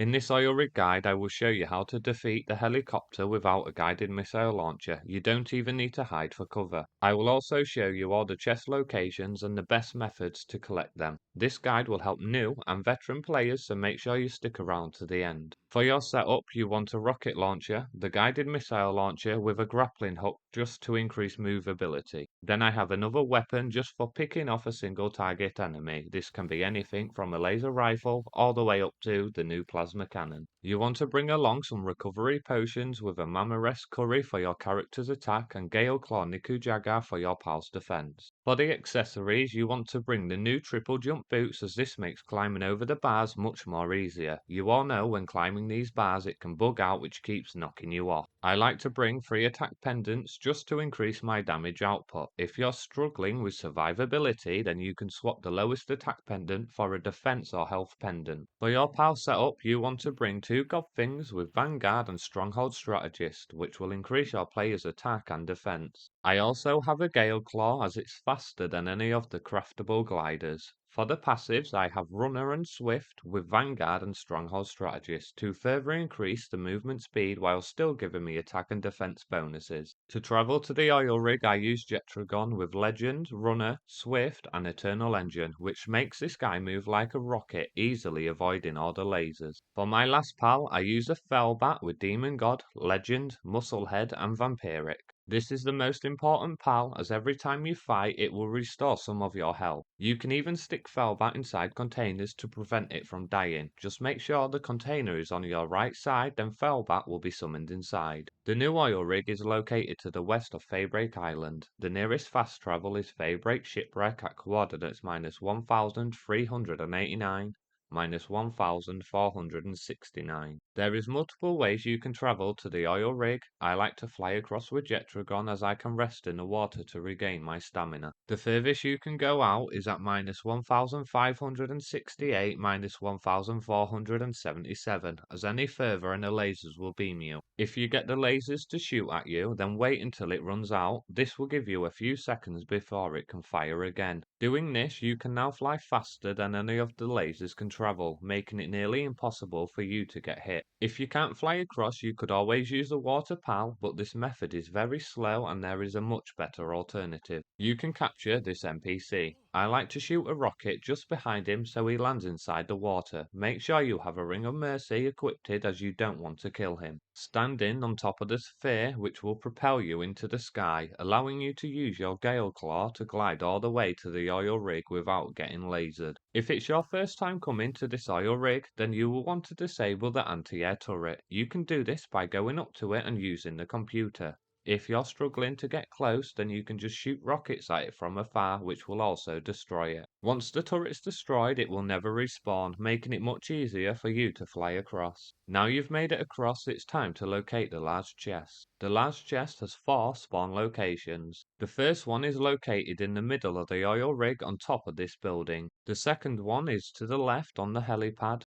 In this oil rig guide, I will show you how to defeat the helicopter without a guided missile launcher. You don't even need to hide for cover. I will also show you all the chest locations and the best methods to collect them. This guide will help new and veteran players, so make sure you stick around to the end. For your setup, you want a rocket launcher, the guided missile launcher with a grappling hook just to increase movability. Then I have another weapon just for picking off a single target enemy. This can be anything from a laser rifle all the way up to the new plasma cannon. You want to bring along some recovery potions with a Mamares curry for your character's attack and Gale Claw Nikujaga for your pal's defense. For the accessories, you want to bring the new triple jump boots, as this makes climbing over the bars much more easier. You all know when climbing these bars it can bug out, which keeps knocking you off. I like to bring 3 attack pendants just to increase my damage output. If you're struggling with survivability, then you can swap the lowest attack pendant for a defense or health pendant. For your PAL setup, you want to bring 2 Godthings with Vanguard and Stronghold Strategist, which will increase your player's attack and defense. I also have a Gale Claw, as it's faster than any of the craftable gliders. For the passives, I have Runner and Swift with Vanguard and Stronghold Strategist to further increase the movement speed while still giving me attack and defense bonuses. To travel to the oil rig, I use Jetragon with Legend, Runner, Swift, and Eternal Engine, which makes this guy move like a rocket, easily avoiding all the lasers. For my last pal, I use a Fellbat with Demon God, Legend, Musclehead, and Vampiric. This is the most important pal, as every time you fight it will restore some of your health. You can even stick Fellbat inside containers to prevent it from dying. Just make sure the container is on your right side, then Fellbat will be summoned inside. The new oil rig is located to the west of Faybreak Island. The nearest fast travel is Faybreak Shipwreck at coordinates -1389, -1469. There is multiple ways you can travel to the oil rig. I like to fly across with Jetragon, as I can rest in the water to regain my stamina. The furthest you can go out is at -1568, -1477, as any further and the lasers will beam you. If you get the lasers to shoot at you, then wait until it runs out. This will give you a few seconds before it can fire again. Doing this, you can now fly faster than any of the lasers can travel, making it nearly impossible for you to get hit. If you can't fly across, you could always use a water pal, but this method is very slow and there is a much better alternative. You can capture this NPC. I like to shoot a rocket just behind him so he lands inside the water. Make sure you have a Ring of Mercy equipped, as you don't want to kill him. Stand in on top of the sphere, which will propel you into the sky, allowing you to use your Gale Claw to glide all the way to the oil rig without getting lasered. If it's your first time coming to this oil rig, then you will want to disable the anti-air turret. You can do this by going up to it and using the computer. If you're struggling to get close, then you can just shoot rockets at it from afar, which will also destroy it. Once the turret's destroyed, it will never respawn, making it much easier for you to fly across. Now you've made it across, it's time to locate the large chest. The large chest has 4 spawn locations. The first one is located in the middle of the oil rig on top of this building. The second one is to the left on the helipad.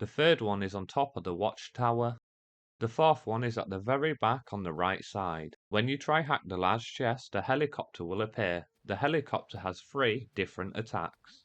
The third one is on top of the watchtower. The fourth one is at the very back on the right side. When you try hack the large chest, a helicopter will appear. The helicopter has 3 different attacks.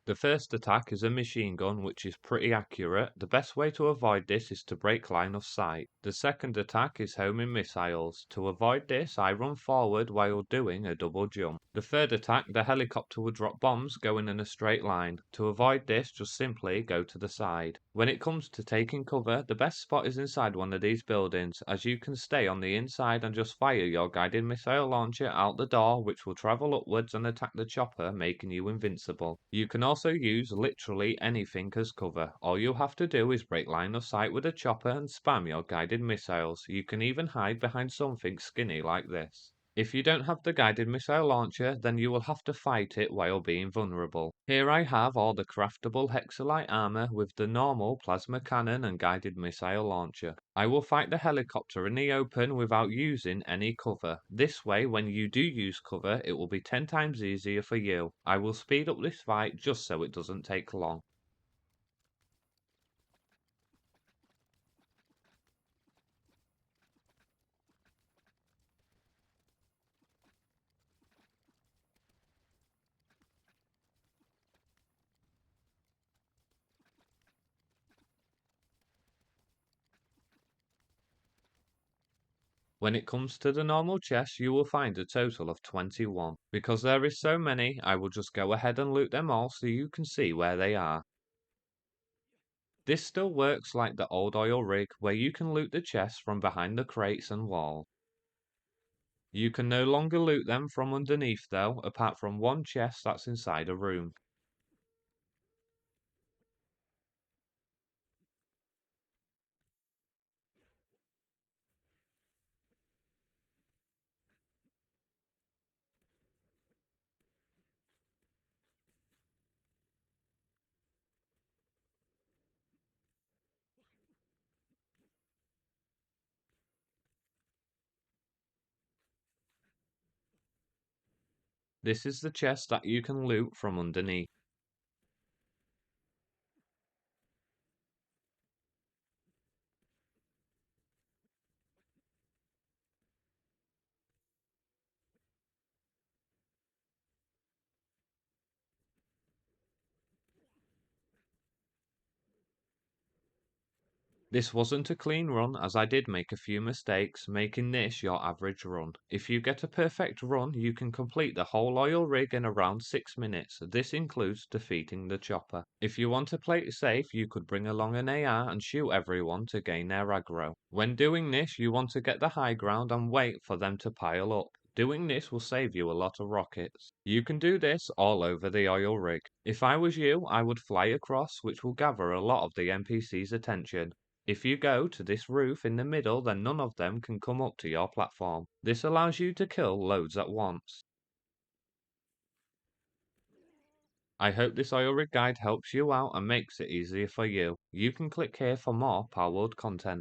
The first attack is a machine gun, which is pretty accurate. The best way to avoid this is to break line of sight. The second attack is homing missiles. To avoid this, I run forward while doing a double jump. The third attack, the helicopter will drop bombs going in a straight line. To avoid this, just simply go to the side. When it comes to taking cover, the best spot is inside one of these buildings, as you can stay on the inside and just fire your guided missile launcher out the door, which will travel upwards and attack the chopper, making you invincible. You can also use literally anything as cover. All you have to do is break line of sight with a chopper and spam your guided missiles. You can even hide behind something skinny like this. If you don't have the guided missile launcher, then you will have to fight it while being vulnerable. Here I have all the craftable hexalite armor with the normal plasma cannon and guided missile launcher. I will fight the helicopter in the open without using any cover. This way, when you do use cover, it will be 10 times easier for you. I will speed up this fight just so it doesn't take long. When it comes to the normal chests, you will find a total of 21. Because there is so many, I will just go ahead and loot them all so you can see where they are. This still works like the old oil rig where you can loot the chests from behind the crates and wall. You can no longer loot them from underneath though, apart from one chest that's inside a room. This is the chest that you can loot from underneath. This wasn't a clean run as I did make a few mistakes, making this your average run. If you get a perfect run, you can complete the whole oil rig in around 6 minutes. This includes defeating the chopper. If you want to play it safe, you could bring along an AR and shoot everyone to gain their aggro. When doing this, you want to get the high ground and wait for them to pile up. Doing this will save you a lot of rockets. You can do this all over the oil rig. If I was you, I would fly across, which will gather a lot of the NPCs' attention. If you go to this roof in the middle, then none of them can come up to your platform. This allows you to kill loads at once. I hope this oil rig guide helps you out and makes it easier for you. You can click here for more Palworld content.